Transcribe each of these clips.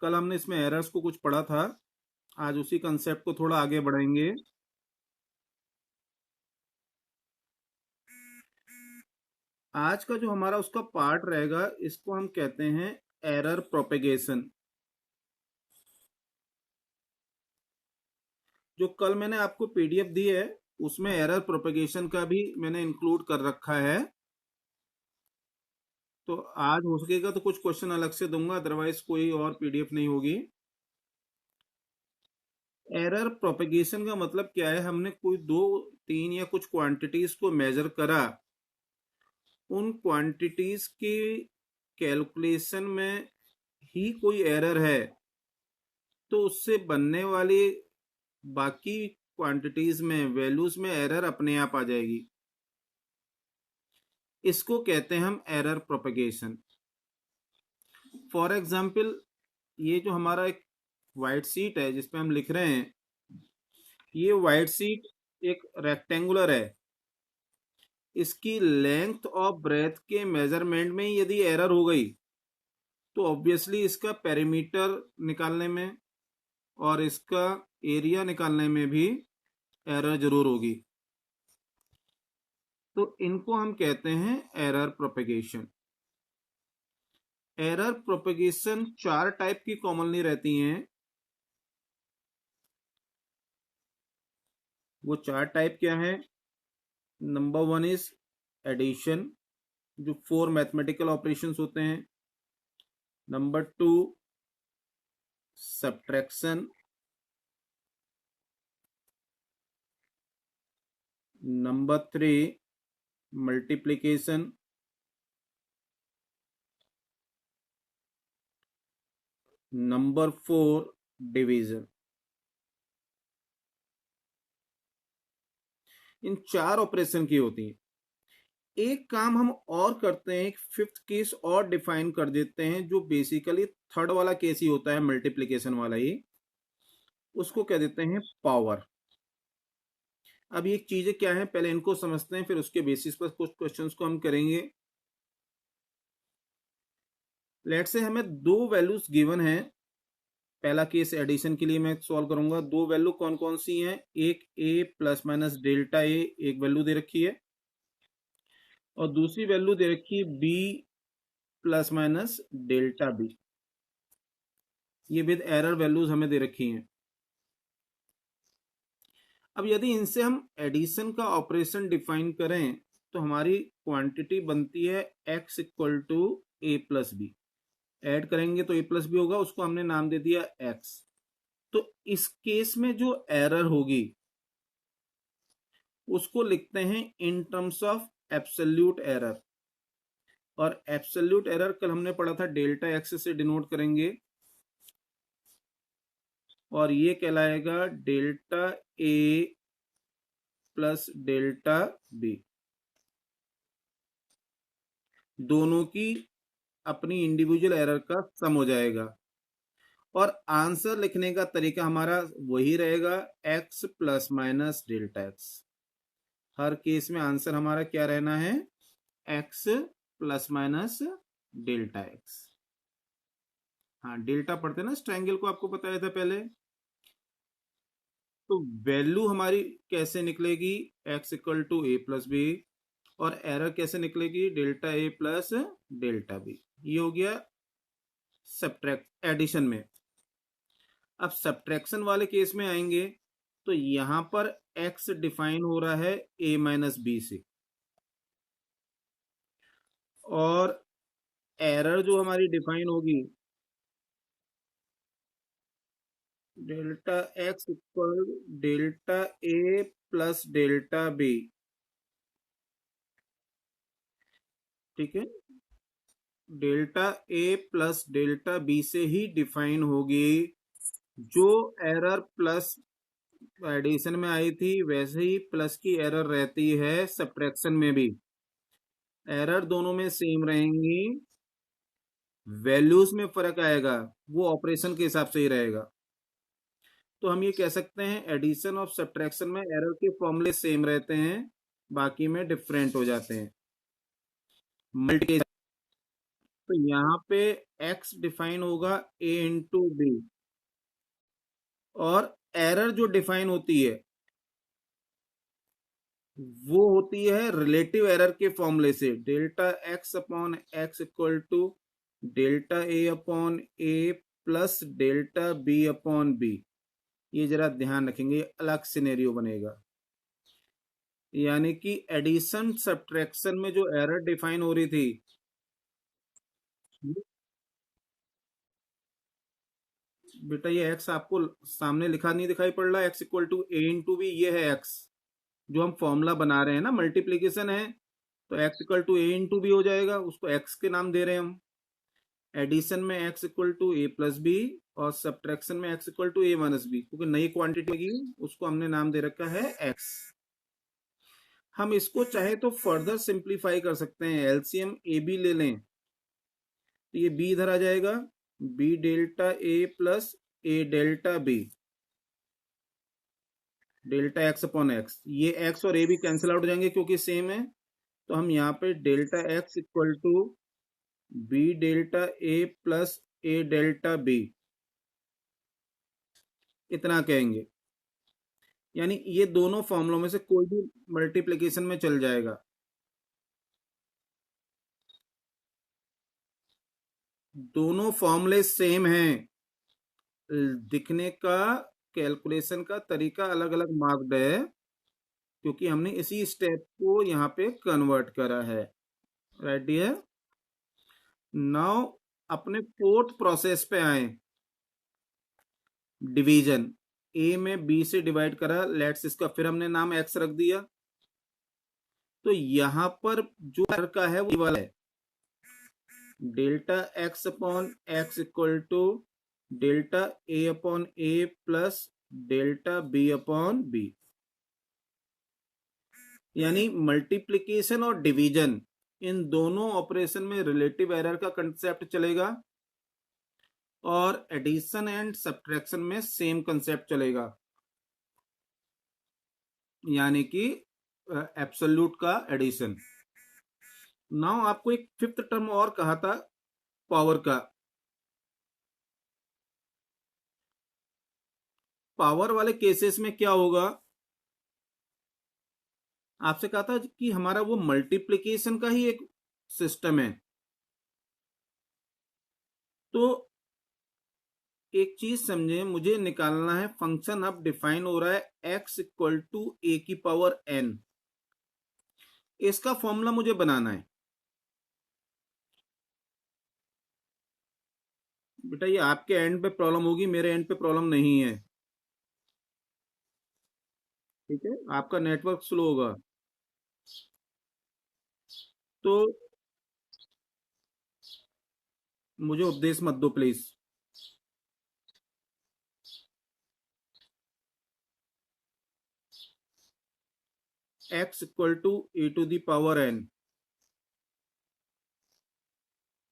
कल हमने इसमें एरर्स को कुछ पढ़ा था, आज उसी कंसेप्ट को थोड़ा आगे बढ़ाएंगे। आज का जो हमारा उसका पार्ट रहेगा, इसको हम कहते हैं एरर प्रोपेगेशन। जो कल मैंने आपको पीडीएफ दी है, उसमें एरर प्रोपेगेशन का भी मैंने इंक्लूड कर रखा है। तो आज हो सकेगा तो कुछ क्वेश्चन अलग से दूंगा, अदरवाइज कोई और पीडीएफ नहीं होगी। एरर प्रोपेगेशन का मतलब क्या है? हमने कोई 2, 3 या कुछ क्वांटिटीज को मेजर करा, उन क्वांटिटीज के कैलकुलेशन में ही कोई एरर है, तो उससे बनने वाली बाकी क्वांटिटीज में, वैल्यूज में एरर अपने आप आ जाएगी। इसको कहते हैं हम एरर प्रोपेगेशन। फॉर एग्जाम्पल, ये जो हमारा एक व्हाइट शीट है जिसपे हम लिख रहे हैं, ये व्हाइट शीट एक रेक्टेंगुलर है। इसकी लेंथ और ब्रेथ के मेजरमेंट में यदि एरर हो गई, तो ऑब्वियसली इसका पेरीमीटर निकालने में और इसका एरिया निकालने में भी एरर जरूर होगी। तो इनको हम कहते हैं error propagation. Error propagation 4 type की कॉमनली रहती हैं। वो 4 टाइप क्या है? नंबर 1 इज एडिशन, जो 4 मैथमेटिकल ऑपरेशंस होते हैं। Number 2 subtraction, number 3 multiplication, number 4 division. इन 4 ऑपरेशन की होती है। एक काम हम और करते हैं, एक 5th केस और डिफाइन कर देते हैं, जो बेसिकली 3rd वाला केस ही होता है, मल्टीप्लिकेशन वाला ही। उसको कह देते हैं पावर। अब ये चीजें क्या है, पहले इनको समझते हैं, फिर उसके बेसिस पर कुछ क्वेश्चंस को हम करेंगे। लेट से हमें 2 वैल्यूज गिवन है। पहला केस एडिशन के लिए मैं सॉल्व करूंगा। 2 वैल्यू कौन कौन सी हैं? एक a plus minus delta A एक वैल्यू दे रखी है, और दूसरी वैल्यू दे रखी है b plus minus delta B. ये विद एरर वैल्यूज हमें दे रखी हैं। अब यदि इनसे हम एडिशन का ऑपरेशन डिफाइन करें, तो हमारी क्वांटिटी बनती है x equal to A plus B. Add करेंगे तो a प्लस बी होगा, उसको हमने नाम दे दिया x। तो इस केस में जो एरर होगी उसको लिखते हैं in terms of absolute error. और एब्सोल्यूट एरर कल हमने पढ़ा था, डेल्टा एक्स से डिनोट करेंगे, और ये कहलाएगा delta A plus delta B. दोनों की अपनी इंडिविजुअल एरर का सम हो जाएगा। और आंसर लिखने का तरीका हमारा वही रहेगा, x plus minus delta x. हर केस में आंसर हमारा क्या रहना है? x plus minus delta x. हाँ, डेल्टा पढ़ते ना इस ट्रायंगल को, आपको बताया था पहले। तो वैल्यू हमारी कैसे निकलेगी? x equal to A plus B, और एरर कैसे निकलेगी? डेल्टा ए प्लस डेल्टा बी। ये हो गया सब्ट्रैक्ट एडिशन में। अब सब्ट्रैक्शन वाले केस में आएंगे, तो यहां पर x डिफाइन हो रहा है a माइनस बी से, और एरर जो हमारी डिफाइन होगी delta x equal delta a plus delta B. ठीक है, delta a plus delta B से ही डिफाइन होगी। जो एरर प्लस एडिशन में आई थी, वैसे ही प्लस की एरर रहती है सब्ट्रैक्शन में भी। एरर दोनों में सेम रहेंगी, वैल्यूज में फर्क आएगा, वो ऑपरेशन के हिसाब से ही रहेगा। तो हम ये कह सकते हैं एडिशन और सब्ट्रैक्शन में एरर के फॉर्मूले सेम रहते हैं, बाकी में डिफरेंट हो जाते हैं। मल्टीप्लिकेशन तो यहाँ पे x डिफाइन होगा a इंटू बी, और एरर जो डिफाइन होती है वो होती है रिलेटिव एरर के फॉर्मूले से, delta x upon x equal to delta A upon A plus delta B upon B. ये जरा ध्यान रखेंगे, ये अलग सिनेरियो बनेगा। यानी कि एडिशन सब्ट्रैक्शन में जो एरर डिफाइन हो रही थी, बेटा ये एक्स आपको सामने लिखा नहीं दिखाई पड़ रहा, X equal to A into B, ये है एक्स जो हम फॉर्मूला बना रहे हैं ना, मल्टीप्लीकेशन है, तो X equal to A into B हो जाएगा, उसको एक्स के नाम दे रहे हैं हम। एडिशन में X equal to A plus B, और सब्ट्रैक्शन में X equal to A minus B, क्योंकि नई क्वांटिटी लगी उसको हमने नाम दे रखा है एक्स। हम इसको चाहे तो फर्दर सिंप्लीफाई कर सकते हैं, एलसीएम ए बी ले लें तो ये बी इधर आ जाएगा, बी डेल्टा ए प्लस ए delta b, delta x upon x, ये एक्स और ए भी कैंसिल आउट हो जाएंगे क्योंकि सेम है। तो हम यहाँ पे delta X equal to B delta A plus A delta B, इतना कहेंगे। यानी ये दोनों फॉर्मूलों में से कोई भी मल्टीप्लिकेशन में चल जाएगा। दोनों फॉर्मूले सेम हैं, दिखने का, कैलकुलेशन का तरीका अलग अलग मार्क्ड है, क्योंकि हमने इसी स्टेप को यहाँ पे कन्वर्ट करा है। राइट डियर, नाउ अपने फोर्थ प्रोसेस पे आए, डिवीजन। ए में बी से डिवाइड करा, लेट्स इसका फिर हमने नाम एक्स रख दिया, तो यहां पर जो का है वो ये वाला है, delta x upon x equal to delta A upon A plus delta B upon B. यानी मल्टीप्लिकेशन और डिवीजन, इन दोनों ऑपरेशन में रिलेटिव एरर का कंसेप्ट चलेगा, और एडिशन एंड सब्ट्रैक्शन में सेम कंसेप्ट चलेगा, यानी कि एब्सोल्यूट का एडिशन। नाउ आपको एक फिफ्थ टर्म और कहा था, पावर का। पावर वाले केसेस में क्या होगा, आपसे कहा था कि हमारा वो मल्टीप्लिकेशन का ही एक सिस्टम है, तो एक चीज समझे, मुझे निकालना है फंक्शन अब डिफाइन हो रहा है x इक्वल टू ए की पावर n, इसका फॉर्मूला मुझे बनाना है। बेटा ये आपके एंड पे प्रॉब्लम होगी, मेरे एंड पे प्रॉब्लम नहीं है, ठीक है, आपका नेटवर्क स्लो होगा, तो मुझे उपदेश मत दो please. x equal to A to the power n,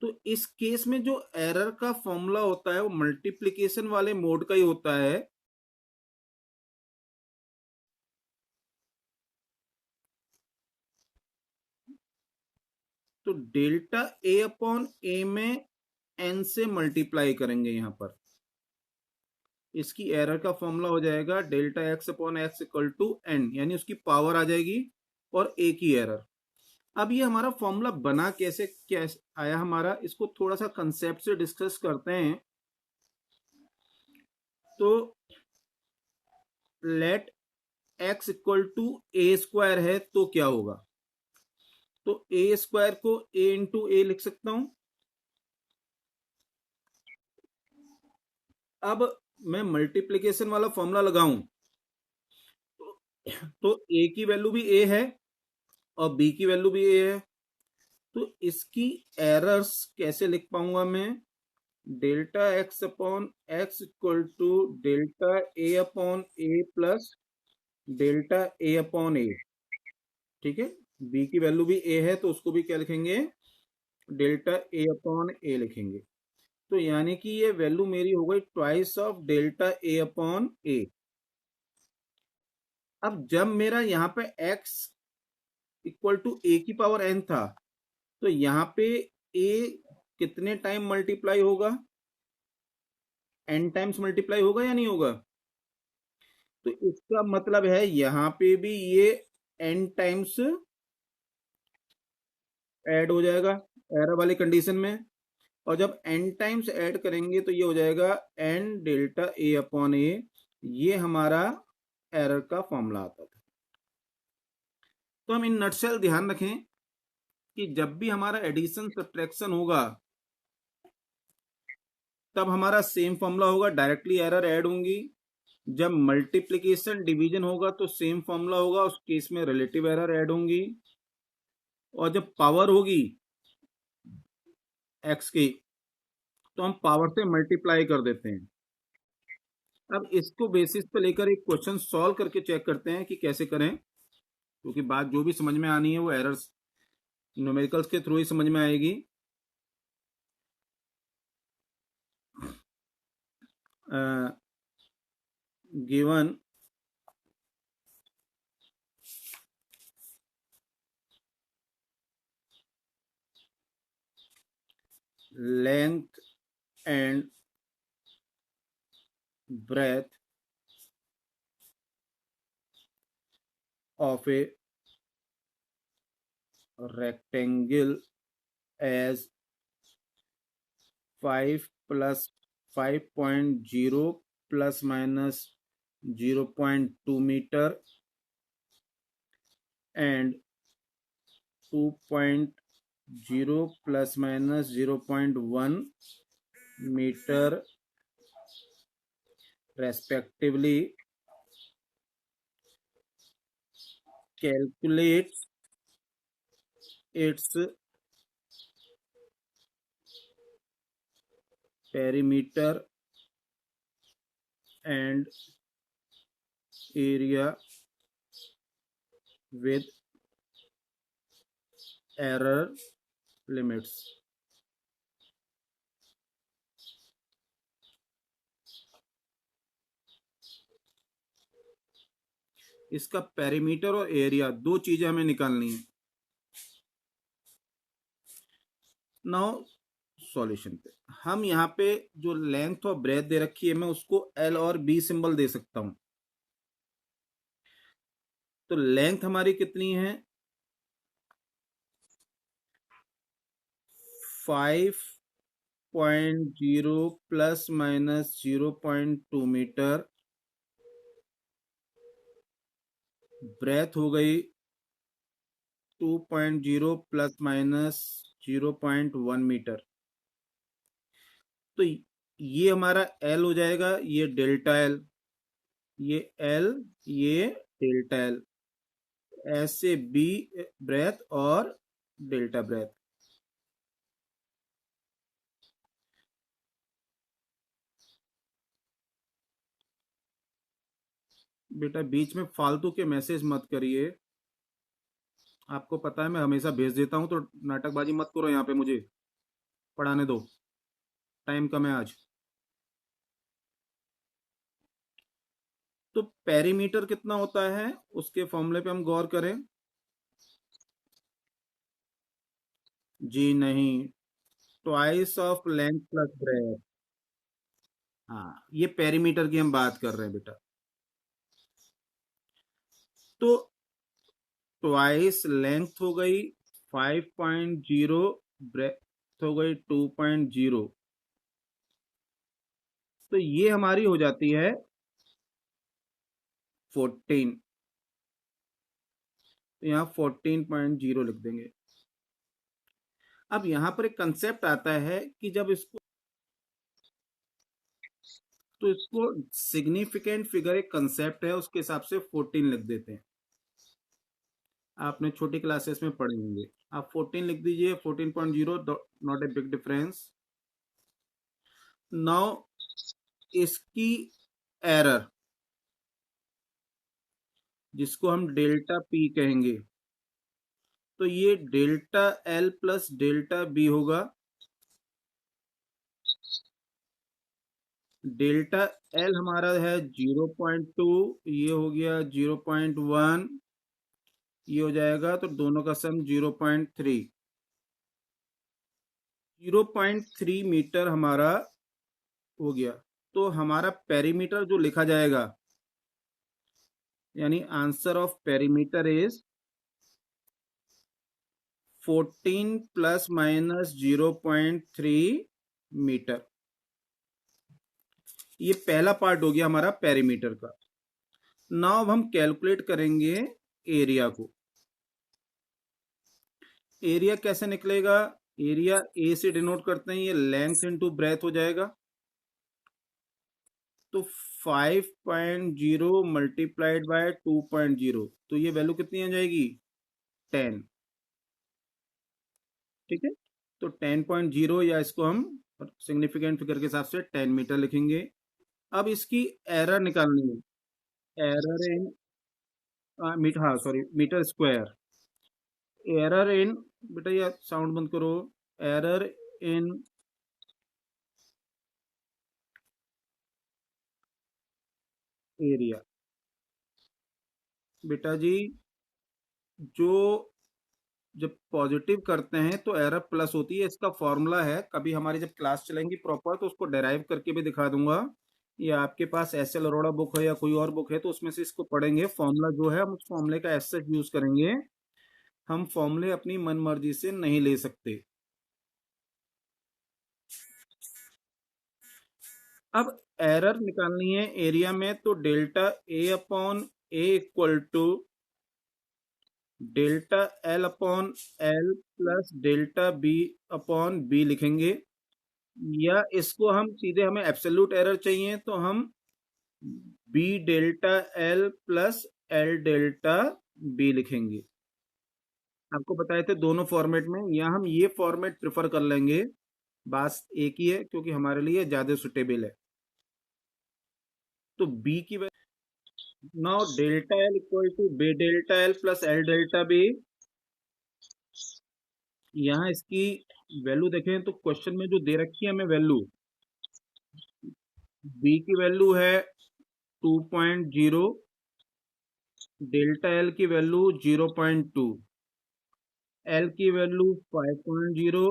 तो इस केस में जो एरर का फॉर्मूला होता है वो मल्टीप्लिकेशन वाले मोड का ही होता है। तो डेल्टा ए अपॉन ए में n से मल्टीप्लाई करेंगे, यहां पर इसकी एरर का फॉर्मूला हो जाएगा delta x upon x equal to n, यानी उसकी पावर आ जाएगी और a की एरर। अब ये हमारा फॉर्मूला बना कैसे, क्या आया हमारा, इसको थोड़ा सा कंसेप्ट से डिस्कस करते हैं। तो let x equal to A square है, तो क्या होगा, तो ए स्क्वायर को a इंटू ए लिख सकता हूं। अब मैं मल्टीप्लीकेशन वाला फॉर्मूला लगाऊं, तो a की वैल्यू भी a है और b की वैल्यू भी a है, तो इसकी एरर्स कैसे लिख पाऊंगा मैं, delta x upon x equal to delta A upon A plus delta A upon a, ठीक है, b की वैल्यू भी a है तो उसको भी क्या लिखेंगे, डेल्टा ए अपॉन ए लिखेंगे। तो यानी कि ये वैल्यू मेरी हो गई twice of delta A upon a. अब जब मेरा यहाँ पे x इक्वल टू ए की पावर n था, तो यहाँ पे a कितने टाइम मल्टीप्लाई होगा, n टाइम्स मल्टीप्लाई होगा या नहीं होगा। तो इसका मतलब है यहां पे भी ये n टाइम्स ऐड हो जाएगा एरर वाली कंडीशन में। और जब n टाइम्स ऐड करेंगे तो ये हो जाएगा n डेल्टा a अपॉन ए। ये हमारा एरर का फॉर्मूला आता था। तो हम इन नटशेल ध्यान रखें कि जब भी हमारा एडिशन सब्ट्रैक्शन होगा तब हमारा सेम फॉर्मूला होगा, डायरेक्टली एरर ऐड होंगी। जब मल्टीप्लिकेशन डिवीजन होगा तो सेम फॉर्मूला होगा, उस केस में रिलेटिव एरर ऐड होंगी। और जब पावर होगी एक्स की तो हम पावर से मल्टीप्लाई कर देते हैं। अब इसको बेसिस पे लेकर एक क्वेश्चन सॉल्व करके चेक करते हैं कि कैसे करें, क्योंकि बात जो भी समझ में आनी है वो एरर्स न्यूमेरिकल्स के थ्रू ही समझ में आएगी। Given length and breadth of a rectangle as 5 plus 5.0 plus minus 0.2 meter and 2.0 plus minus 0.1 meter respectively, calculates its perimeter and area with error limits। इसका पेरीमीटर और एरिया दो चीजें हमें निकालनी है। नाउ सॉल्यूशन पे हम यहाँ पे जो लेंथ और ब्रेथ दे रखी है मैं उसको एल और बी सिंबल दे सकता हूं। तो लेंथ हमारी कितनी है 5.0 प्लस माइनस 0.2 मीटर, ब्रेथ हो गई 2.0 प्लस माइनस 0.1 मीटर। तो ये हमारा एल हो जाएगा, ये डेल्टा एल, ये एल, ये डेल्टा एल, ऐसे बी ब्रेथ और डेल्टा ब्रेथ। बेटा बीच में फालतू के मैसेज मत करिए, आपको पता है मैं हमेशा भेज देता हूं, तो नाटकबाजी मत करो यहाँ पे, मुझे पढ़ाने दो, टाइम कम है आज। तो पेरीमीटर कितना होता है उसके फॉर्मूले पे हम गौर करें। जी नहीं, twice of length plus breadth. हाँ, ये पेरीमीटर की हम बात कर रहे हैं बेटा। तो ट्वाइस लेंथ हो गई 5.0, ब्रेथ हो गई 2.0, तो ये हमारी हो जाती है 14। तो यहाँ 14.0 लिख देंगे। अब यहां पर एक कंसेप्ट आता है कि जब इसको, तो इसको सिग्निफिकेंट फिगर एक कंसेप्ट है, उसके हिसाब से 14 लिख देते हैं। आपने छोटी क्लासेस में पढ़े होंगे, आप 14 लिख दीजिए, 14.0, not a big difference. Now इसकी एरर जिसको हम डेल्टा पी कहेंगे, तो ये delta L plus delta B होगा। डेल्टा एल हमारा है 0.2, ये हो गया 0.1, ये हो जाएगा, तो दोनों का सम 0.3। 0.3 मीटर हमारा हो गया। तो हमारा पेरीमीटर जो लिखा जाएगा, यानी answer of perimeter is 14 plus minus 0.3 metre. ये पहला पार्ट हो गया हमारा पेरीमीटर का। नाउ अब हम कैलकुलेट करेंगे एरिया को। एरिया कैसे निकलेगा? एरिया ए से डिनोट करते हैं, ये लेंथ इनटू ब्रेथ हो जाएगा। तो 5.0 मल्टीप्लाइड बाय 2.0, तो ये वैल्यू कितनी आ जाएगी? 10। ठीक है, तो 10.0, या इसको हम सिग्निफिकेंट फिगर के हिसाब से 10 मीटर लिखेंगे। अब इसकी एरर निकालनी है। एरर इन मीटर, हाँ sorry, metre square. Error in, बेटा ये साउंड बंद करो। Error in area. बेटा जी, जो जब पॉजिटिव करते हैं तो एरर प्लस होती है, इसका फॉर्मूला है। कभी हमारी जब क्लास चलेंगी प्रॉपर तो उसको डेराइव करके भी दिखा दूंगा, या आपके पास एस एल अरोड़ा बुक है या कोई और बुक है तो उसमें से इसको पढ़ेंगे। फॉर्मूला जो है हम उस फॉर्मूले का एस यूज करेंगे। हम फॉर्मूले अपनी मन मर्जी से नहीं ले सकते। अब एरर निकालनी है एरिया में, तो delta A upon A equal to delta L upon L plus delta B upon B लिखेंगे। या इसको हम सीधे, हमें एब्सोल्यूट एरर चाहिए तो हम B delta L plus L delta B लिखेंगे। आपको बताए थे दोनों फॉर्मेट में, या हम ये फॉर्मेट प्रेफर कर लेंगे। बात एक ही है, क्योंकि हमारे लिए ज्यादा सुटेबल है। तो बी की now delta L equal to B delta L plus L delta B. यहाँ इसकी वैल्यू देखें तो क्वेश्चन में जो दे रखी है हमें वैल्यू, बी की वैल्यू है 2.0, डेल्टा एल की वैल्यू 0.2, एल की वैल्यू 5.0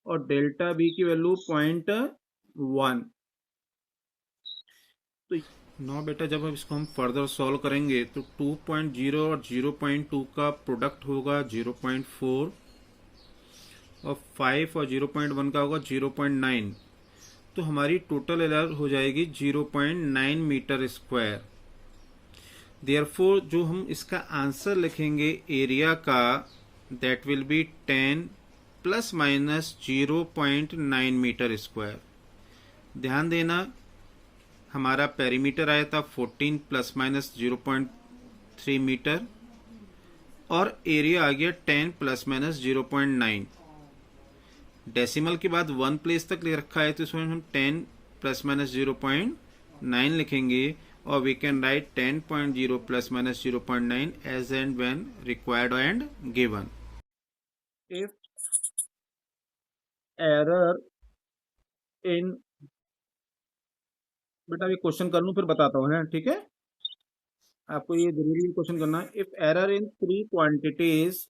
और डेल्टा बी की वैल्यू 0.1। तो नो बेटा, जब अब इसको हम फर्दर सॉल्व करेंगे तो 2.0 और 0.2 का प्रोडक्ट होगा 0.4, और 5 और 0.1 का होगा 0.9। तो हमारी टोटल एरर हो जाएगी 0.9 मीटर स्क्वायर। देयरफॉर जो हम इसका आंसर लिखेंगे एरिया का, that will be 10 plus minus 0.9 metre square. ध्यान देना, हमारा पेरीमीटर आया था 14 प्लस माइनस 0.3 मीटर, और एरिया आ गया 10 प्लस माइनस 0.9। डेसिमल के बाद 1 प्लेस तक ले रखा है, तो इसमें हम 10 प्लस माइनस 0.9 लिखेंगे, और we can write 10.0 plus minus 0.9 as and when required and given. If error in, बेटा ये क्वेश्चन कर लूं फिर बताता हूँ, है ठीक है? आपको ये जरूरी क्वेश्चन करना है। If error in 3 quantities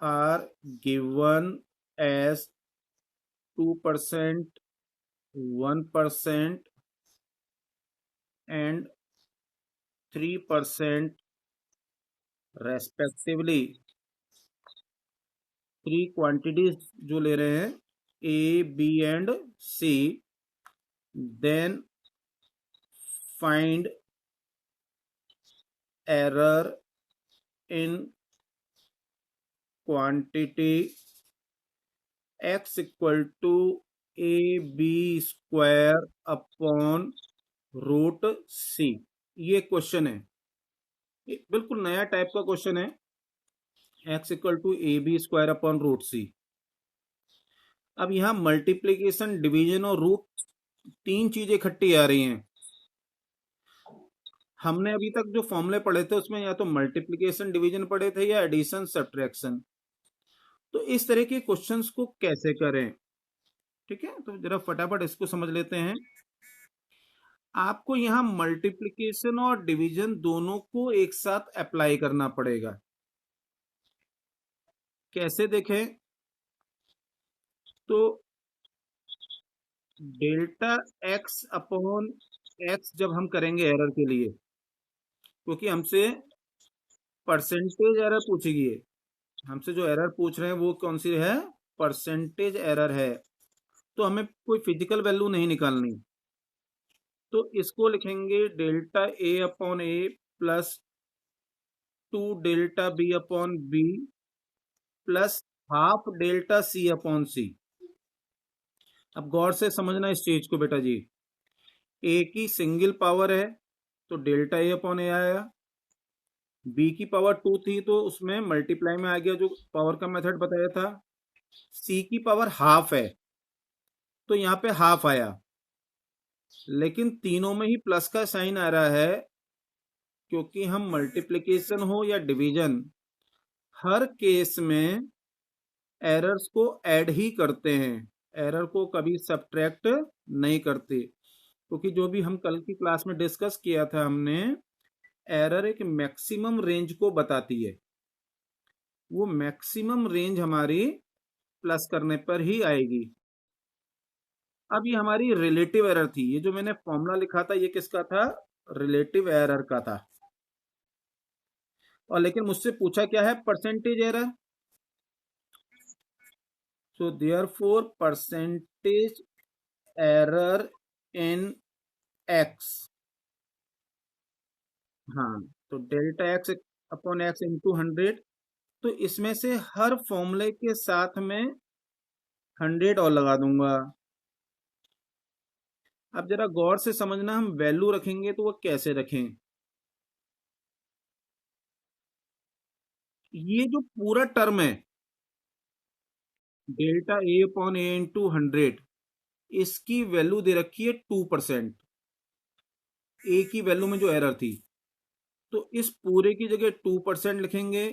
are given as 2%, 1% and 3% respectively। Three quantities जो ले रहे हैं a, b and c, then find error in quantity x equal to a b square upon root c. ये क्वेश्चन है, बिल्कुल नया टाइप का question है। x equal to a b square upon root c. अब यहां मल्टीप्लीकेशन, डिवीजन और root, तीन चीजें इकट्ठी आ रही हैं। हमने अभी तक जो फॉर्मूले पढ़े थे उसमें या तो मल्टीप्लीकेशन डिवीजन पढ़े थे या एडिशन सब्ट्रैक्शन। तो इस तरह के क्वेश्चंस को कैसे करें, ठीक है? तो जरा फटाफट इसको समझ लेते हैं। आपको यहाँ मल्टीप्लिकेशन और डिवीजन दोनों को एक साथ अप्लाई करना पड़ेगा। कैसे देखें? तो डेल्टा एक्स अपॉन एक्स जब हम करेंगे एरर के लिए, क्योंकि हमसे परसेंटेज एरर पूछेगी, हमसे जो एरर पूछ रहे हैं वो कौन सी है? परसेंटेज एरर है। तो हमें कोई फिजिकल वैल्यू नहीं निकालनी, तो इसको लिखेंगे डेल्टा ए अपॉन ए plus 2 delta B upon b plus half delta सी अपॉन सी। अब गौर से समझना इस चीज को बेटा जी। ए की सिंगल पावर है तो डेल्टा ए अपॉन ए आया, बी की पावर 2 थी तो उसमें मल्टीप्लाई में आ गया जो पावर का मेथड बताया था, सी की पावर हाफ है तो यहाँ पे हाफ आया, लेकिन तीनों में ही प्लस का साइन आ रहा है क्योंकि हम मल्टीप्लिकेशन हो या डिवीजन हर केस में एरर्स को ऐड ही करते हैं, एरर को कभी सब्ट्रैक्ट नहीं करते, क्योंकि जो भी हम कल की क्लास में डिस्कस किया था हमने, एरर एक मैक्सिमम रेंज को बताती है, वो मैक्सिमम रेंज हमारी प्लस करने पर ही आएगी। अब ये हमारी रिलेटिव एरर थी, ये जो मैंने फॉर्मूला लिखा था ये किसका था? रिलेटिव एरर का था। और लेकिन मुझसे पूछा क्या है? Percentage error. So therefore percentage error in x, हाँ, तो delta x upon x into 100, तो इसमें से हर फॉर्मूले के साथ में 100 और लगा दूंगा। अब जरा गौर से समझना, हम वैल्यू रखेंगे तो वो कैसे रखें? ये जो पूरा टर्म है delta A upon A into 100, इसकी वैल्यू दे रखी है 2%, ए की वैल्यू में जो एरर थी, तो इस पूरे की जगह 2% लिखेंगे,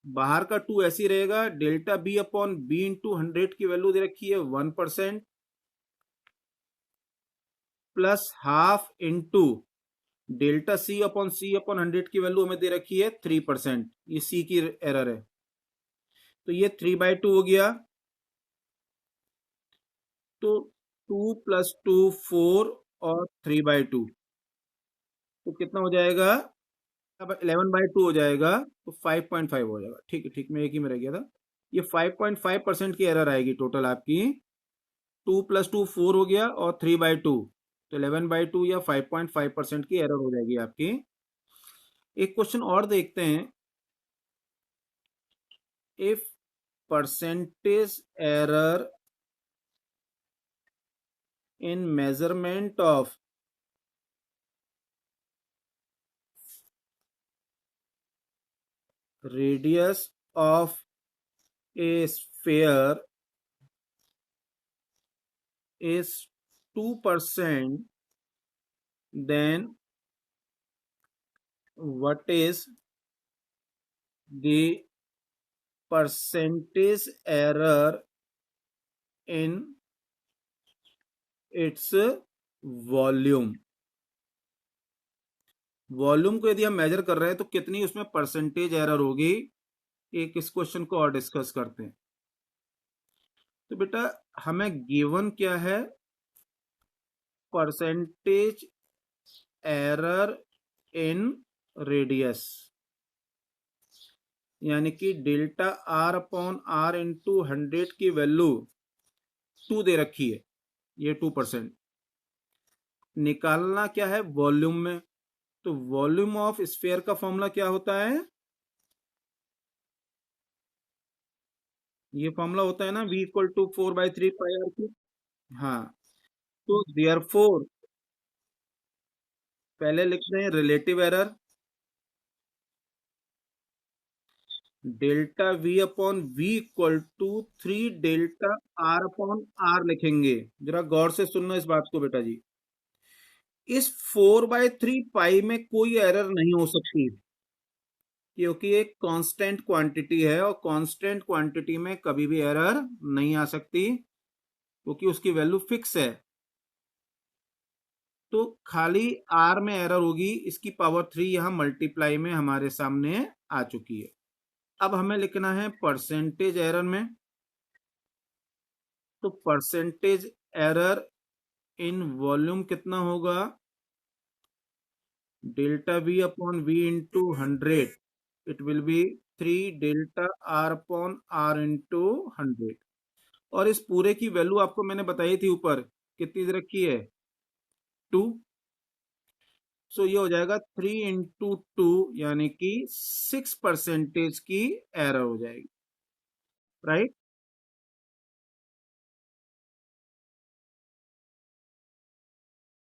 बाहर का 2 ऐसी रहेगा, delta B upon B into 100 की वैल्यू दे रखी है 1%, प्लस हाफ इंटू डेल्टा सी अपॉन 100 की वैल्यू हमें दे रखी है 3%, ये सी की एरर है, तो ये 3/2 हो गया, तो 2 प्लस 2 4 और 3/2, तो कितना हो जाएगा? अब 11/2 हो जाएगा, तो 5.5 हो जाएगा। ठीक है, ठीक, मैं एक ही में रह गया था। ये 5.5% की एरर आएगी टोटल आपकी। 2 प्लस 2 4 हो गया और 3/2, तो 11/2 या 5.5% की एरर हो जाएगी आपकी। एक क्वेश्चन और देखते हैं। If percentage error in measurement of radius of a sphere is 2%, then what is the percentage error in its volume? Volume को यदि हम मेजर कर रहे हैं तो कितनी उसमें परसेंटेज एरर होगी? एक इस क्वेश्चन को और डिस्कस करते हैं। तो बेटा हमें गिवन क्या है? परसेंटेज एरर इन रेडियस, यानी कि delta R upon R into 100 की वैल्यू 2 दे रखी है, ये 2%। निकालना क्या है? वॉल्यूम में। तो वॉल्यूम ऑफ स्फीयर का फॉर्मूला क्या होता है? ये फॉर्मूला होता है ना, v equal to 4/3 pi R cube. हाँ, तो देयरफॉर पहले लिखते हैं relative error, delta v upon v equal to 3 delta r upon r लिखेंगे। जरा गौर से सुनना इस बात को बेटा जी। इस 4/3 पाई में कोई एरर नहीं हो सकती, क्योंकि एक कांस्टेंट क्वांटिटी है और कांस्टेंट क्वांटिटी में कभी भी एरर नहीं आ सकती, क्योंकि उसकी वैल्यू फिक्स है। तो खाली आर में एरर होगी, इसकी पावर 3 यहाँ मल्टीप्लाई में हमारे सामने आ चुकी है। अब हमें लिखना है परसेंटेज एरर में, तो परसेंटेज एरर इन वॉल्यूम कितना होगा, delta V upon V into 100, it will be 3 delta R upon R into 100। और इस पूरे की वैल्यू आपको मैंने बताई थी ऊपर, कितनी दे रखी है, 2। सो ये हो जाएगा 3 इंटू 2, यानी कि 6% की एरर हो जाएगी, राइट।